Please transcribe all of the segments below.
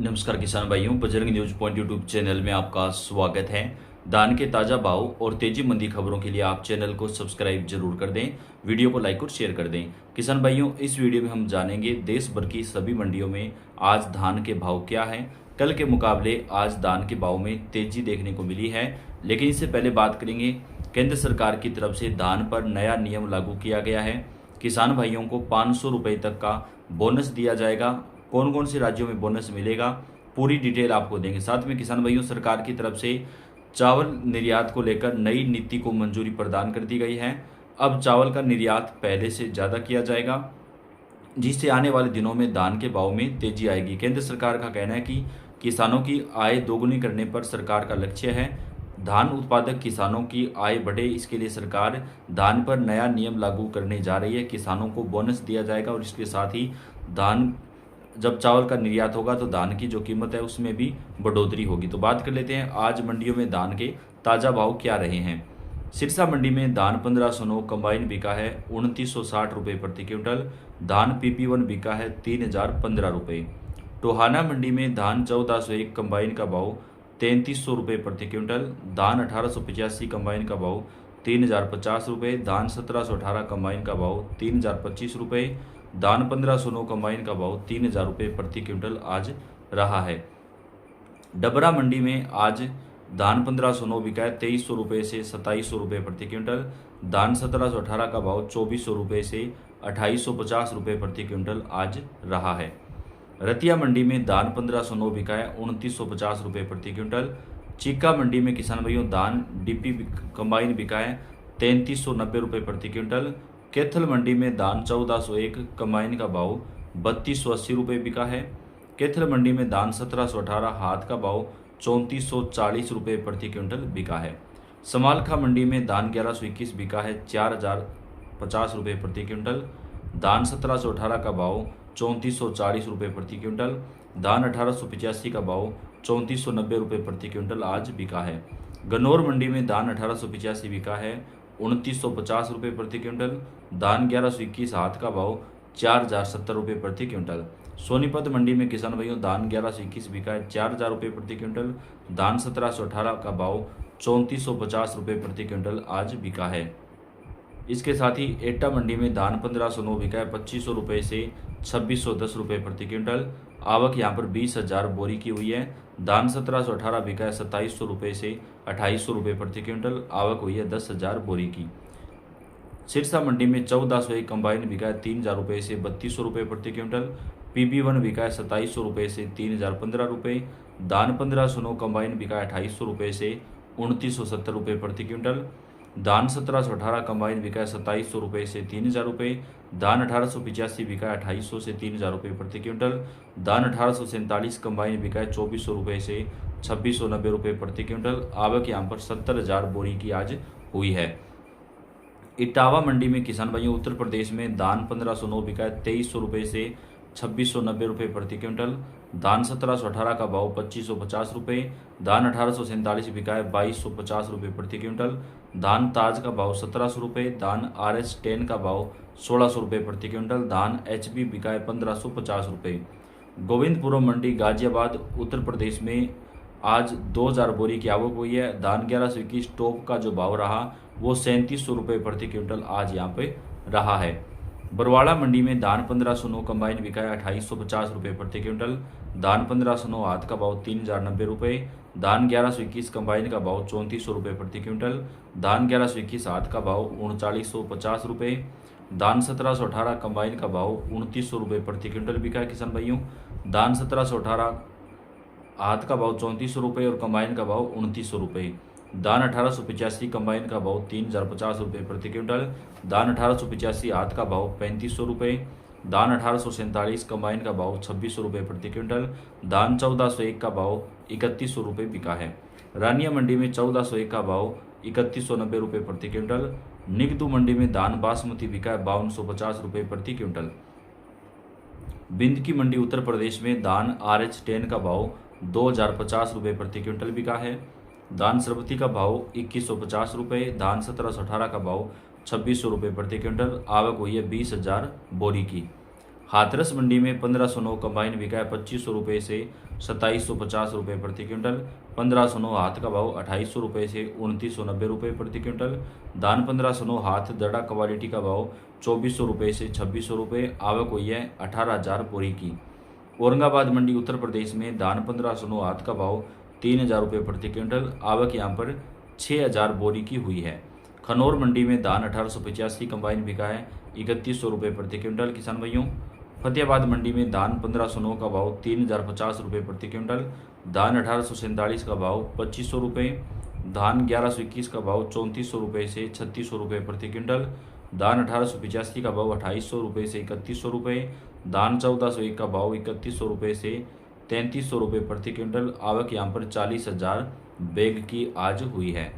नमस्कार किसान भाइयों, Bajrang news point YouTube channel में आपका स्वागत है। धान के ताज़ा भाव और तेजी मंदी खबरों के लिए आप चैनल को सब्सक्राइब जरूर कर दें, वीडियो को लाइक और शेयर कर दें। किसान भाइयों, इस वीडियो में हम जानेंगे देश भर की सभी मंडियों में आज धान के भाव क्या हैं। कल के मुकाबले आज धान के भाव में तेजी देखने को मिली है, लेकिन इससे पहले बात करेंगे केंद्र सरकार की तरफ से धान पर नया नियम लागू किया गया है। किसान भाइयों को 500 रुपये तक का बोनस दिया जाएगा। कौन कौन से राज्यों में बोनस मिलेगा, पूरी डिटेल आपको देंगे। साथ में किसान भाइयों, सरकार की तरफ से चावल निर्यात को लेकर नई नीति को मंजूरी प्रदान कर दी गई है। अब चावल का निर्यात पहले से ज़्यादा किया जाएगा, जिससे आने वाले दिनों में धान के भाव में तेजी आएगी। केंद्र सरकार का कहना है कि किसानों की आय दोगुनी करने पर सरकार का लक्ष्य है। धान उत्पादक किसानों की आय बढ़े, इसके लिए सरकार धान पर नया नियम लागू करने जा रही है। किसानों को बोनस दिया जाएगा और इसके साथ ही धान जब चावल का निर्यात होगा तो धान की जो कीमत है उसमें भी बढ़ोतरी होगी। तो बात कर लेते हैं आज मंडियों में धान के ताज़ा भाव क्या रहे हैं। सिरसा मंडी में धान 1509 कंबाइन बिका है 2960 रुपये प्रति क्विंटल। धान PP1 बिका है 3015 रुपये। टोहाना मंडी में धान 1401 कंबाइन का भाव 3300 रुपये प्रति क्विंटल। धान 1885 कंबाइन का भाव 3050 रुपये। धान 1718 कंबाइन का भाव 3025 रुपये। धान 1509 कंबाइन का भाव 3000 रुपये प्रति क्विंटल आज रहा है। डबरा मंडी में आज धान 1509 बिका है 2300 रुपये से 2700 रुपये प्रति क्विंटल। धान 1718 का भाव 2400 रुपये से 2850 रुपये प्रति क्विंटल आज रहा है। रतिया मंडी में धान 1509 बिका है 2950 रुपये प्रति क्विंटल। चीका मंडी में किसान भाइयों धान DP कंबाइन बिका है 3390 रुपये प्रति क्विंटल। कैथल मंडी में धान 1401 कंबाइन का भाव 3280 रुपये बिका है। कैथल मंडी में धान 1718 हाथ का भाव 3440 रुपये प्रति क्विंटल बिका है। समालखा मंडी में धान 1121 बिका है 4050 रुपये प्रति क्विंटल। धान 1718 का भाव 3440 रुपये प्रति क्विंटल। धान 1885 का भाव 3490 रुपये प्रति क्विंटल आज बिका है। गन्नौर मंडी में धान 1885 बिका है 2950 रुपये प्रति क्विंटल। धान 1121 हाथ का भाव 4070 रुपये प्रति क्विंटल। सोनीपत मंडी में किसान भाइयों धान 1121 बिका है 4000 रुपये प्रति क्विंटल। धान 1718 का भाव 3450 रुपये प्रति क्विंटल आज बिका है। इसके साथ ही एटा मंडी में धान 1509 बिका है 2500 रुपये से 2610 रुपये प्रति क्विंटल। आवक यहाँ पर 20,000 बोरी की हुई है। धान 1718 बिका है 2700 रुपये से 2800 रुपये प्रति क्विंटल। आवक हुई है 10,000 बोरी की। सिरसा मंडी में 1401 कंबाइन बिका है 3000 रुपये से 3200 रुपये प्रति क्विंटल। PP1 बिका है 2700 रुपये से 3015 रुपये। धान 1509 कंबाइन बिका है 2800 रुपये से 2970 रुपये प्रति क्विंटल। धान 1718 कंबाइन बिका है 2700 रुपये से 3000 रुपये। धान 1885 बिका है 2800 से 3000 रुपये प्रति क्विंटल। धान 1847 कंबाइन बिका है 2400 रुपये से 2690 रुपये प्रति क्विंटल। आवक यहाँ पर 70,000 बोरी की आज हुई है। इटावा मंडी में किसान भाइयों उत्तर प्रदेश में धान 1509 बिका है 2300 रुपये से 2690 रुपये प्रति क्विंटल। धान 1718 का भाव 2550 रुपये। धान 1847 बिका है 2250 रुपये प्रति क्विंटल। धान ताज का भाव 1700 रुपये। धान RS 10 का भाव 1600 रुपये प्रति क्विंटल। धान HB बिका है 1550 रुपये। गोविंदपुरम मंडी गाजियाबाद उत्तर प्रदेश में आज 2000 बोरी की आवक हुई है। धान 1121 टॉप का जो भाव रहा वो 3700 रुपये प्रति क्विंटल आज यहाँ पे रहा है। बरवाड़ा मंडी में धान 1509 कंबाइन बिका है 2850 रुपये प्रति क्विंटल। धान 1509 हाथ का भाव 3090 रुपये। धान 1121 कंबाइन का भाव 3400 रुपये प्रति क्विंटल। धान 1121 हाथ का भाव 3950 रुपये। धान 1718 कंबाइन का भाव 2900 रुपये प्रति क्विंटल बिका है किसान भाइयों। धान 1718 हाथ का भाव 3400 रुपये और कंबाइन का भाव 2900 रुपये। धान 1885 कंबाइन का भाव 3050 रुपये प्रति क्विंटल। धान 1885 हाथ का भाव 3500 रुपये। धान 1847 कंबाइन का भाव 2600 रुपये प्रति क्विंटल। धान 1401 का भाव 3100 रुपये बिका है। रानिया मंडी में 1401 का भाव 3190 रुपये प्रति क्विंटल। निगदू मंडी में धान बासमती बिका है 5250 रुपये प्रति क्विंटल। बिंद की मंडी उत्तर प्रदेश में धान RH 10 का भाव 2050 रुपये प्रति क्विंटल बिका है। धान सरबती का भाव 2150 रुपये। धान 1718 का भाव 2600 रुपये प्रति क्विंटल। आवक हुई है 20,000 बोरी की। हाथरस मंडी में 1509 कंबाइन बिका है 2500 रुपये से 2750 रुपये प्रति क्विंटल। 1509 हाथ का भाव 2800 रुपये से 2990 रुपये प्रति क्विंटल। दान 1509 हाथ दड़ा क्वालिटी का भाव 2400 रुपये से 2600 रुपये। आवक हुई है 18,000 बोरी की। औरंगाबाद मंडी उत्तर प्रदेश में धान 1509 हाथ का भाव 3000 रुपये प्रति क्विंटल। आवक यहाँ पर 6000 बोरी की हुई है। खनौर मंडी में धान 1885 कंबाइन बिका है 3100 रुपये प्रति क्विंटल। किसान भाइयों, फतेहाबाद मंडी में धान 1509 का भाव 3050 रुपये प्रति क्विंटल। धान 1847 का भाव 2500 रुपये। धान 1121 का भाव 3400 रुपये से 3600 रुपये प्रति क्विंटल। धान 1885 का भाव 2800 रुपये से 3100 रुपये। धान 1401 का भाव 3100 रुपये से 3300 रुपये प्रति क्विंटल। आवक यहाँ पर 40,000 बैग की आज हुई है।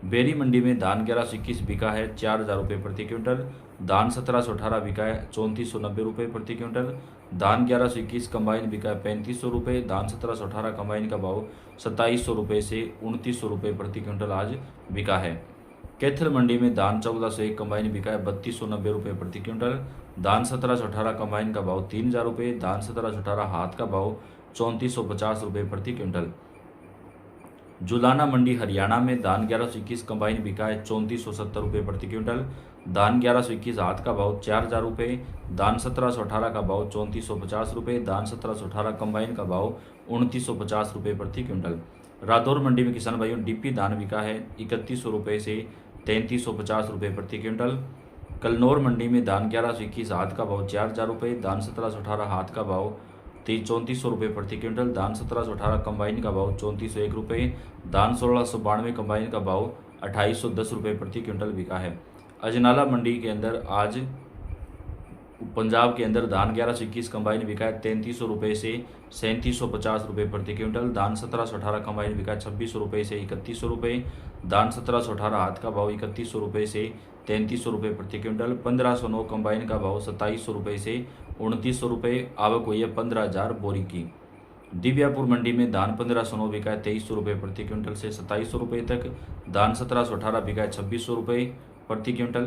बेरी मंडी में धान 1121 बिका है 4000 रुपये प्रति क्विंटल। धान 1718 बिका है 3490 रुपये प्रति क्विंटल। धान 1121 कंबाइन बिका है 3500 रुपये। धान 1718 कंबाइन का भाव 2700 रुपये से 2900 रुपये प्रति क्विंटल आज बिका है। कैथल मंडी में धान 1401 कंबाइन बिका है 3290 रुपये प्रति क्विंटल। धान 1718 कंबाइन का भाव 3000 रुपये। धान 1718 हाथ का भाव 3450 रुपये प्रति क्विंटल। जुलाना मंडी हरियाणा में धान 1121 कंबाइन बिका है 3470 रुपये प्रति क्विंटल। धान 1121 हाथ का भाव 4000 रुपये। धान 1718 का भाव 3450 रुपये। धान 1718 कंबाइन का भाव 2950 रुपये प्रति क्विंटल। रादौर मंडी में किसान भाइयों डीपी धान बिका है 3100 रुपये से 3350 रुपये प्रति क्विंटल। कलनौर मंडी में धान 1121 हाथ का भाव 4000 रुपये। धान 1718 हाथ का भाव 3400 रुपये प्रति क्विंटल। धान 1718 कंबाइन का भाव 3401 रुपये। धान 1692 कंबाइन का भाव 2810 रुपये प्रति क्विंटल बिका है। अजनाला मंडी के अंदर आज पंजाब के अंदर धान 1121 कंबाइन बिका है 3300 रुपये से 3750 रुपये प्रति क्विंटल। धान 1718 कंबाइन बिका है 2600 रुपये से 3100 रुपये। धान 1718 हाथ का भाव 3100 रुपये से 3300 रुपये प्रति क्विंटल। 1509 कंबाइन का भाव 2700 रुपये से 2900 रुपये। आवक हुई है 15,000 बोरी की। दिव्यापुर मंडी में धान 1509 बिका है 2300 रुपये प्रति क्विंटल से 2700 रुपये तक। धान 1718 बिका है 2600 रुपये प्रति क्विंटल।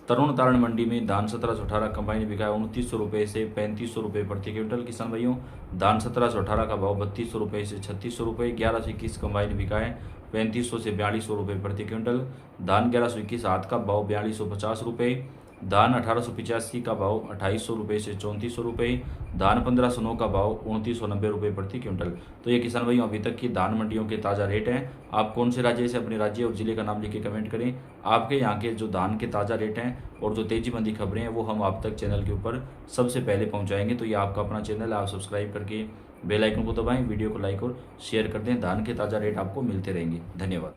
तरुण तारण मंडी में धान 1718 कंबाइन बिका है 2900 रुपये से 3500 रुपये प्रति क्विंटल। किसान भाइयों, धान 1718 का भाव 3200 रुपये से 3600 रुपये। 1121 कंबाइन बिका है 3500 से 4200 रुपये प्रति क्विंटल। धान 1121 हाथ का भाव 4250 रुपये। धान 1885 का भाव 2800 रुपये से 3400 रुपये। धान 1509 का भाव 2990 रुपये प्रति क्विंटल। तो ये किसान भाइयों अभी तक की धान मंडियों के ताज़ा रेट हैं। आप कौन से राज्य से अपने राज्य और जिले का नाम लिख के कमेंट करें। आपके यहाँ के जो धान के ताज़ा रेट हैं और जो तेजी मंदी खबरें हैं वो हम आप तक चैनल के ऊपर सबसे पहले पहुँचाएंगे। तो ये आपका अपना चैनल है, आप सब्सक्राइब करके बेल आइकन को दबाएं, वीडियो को लाइक और शेयर कर दें। धान के ताज़ा रेट आपको मिलते रहेंगे। धन्यवाद।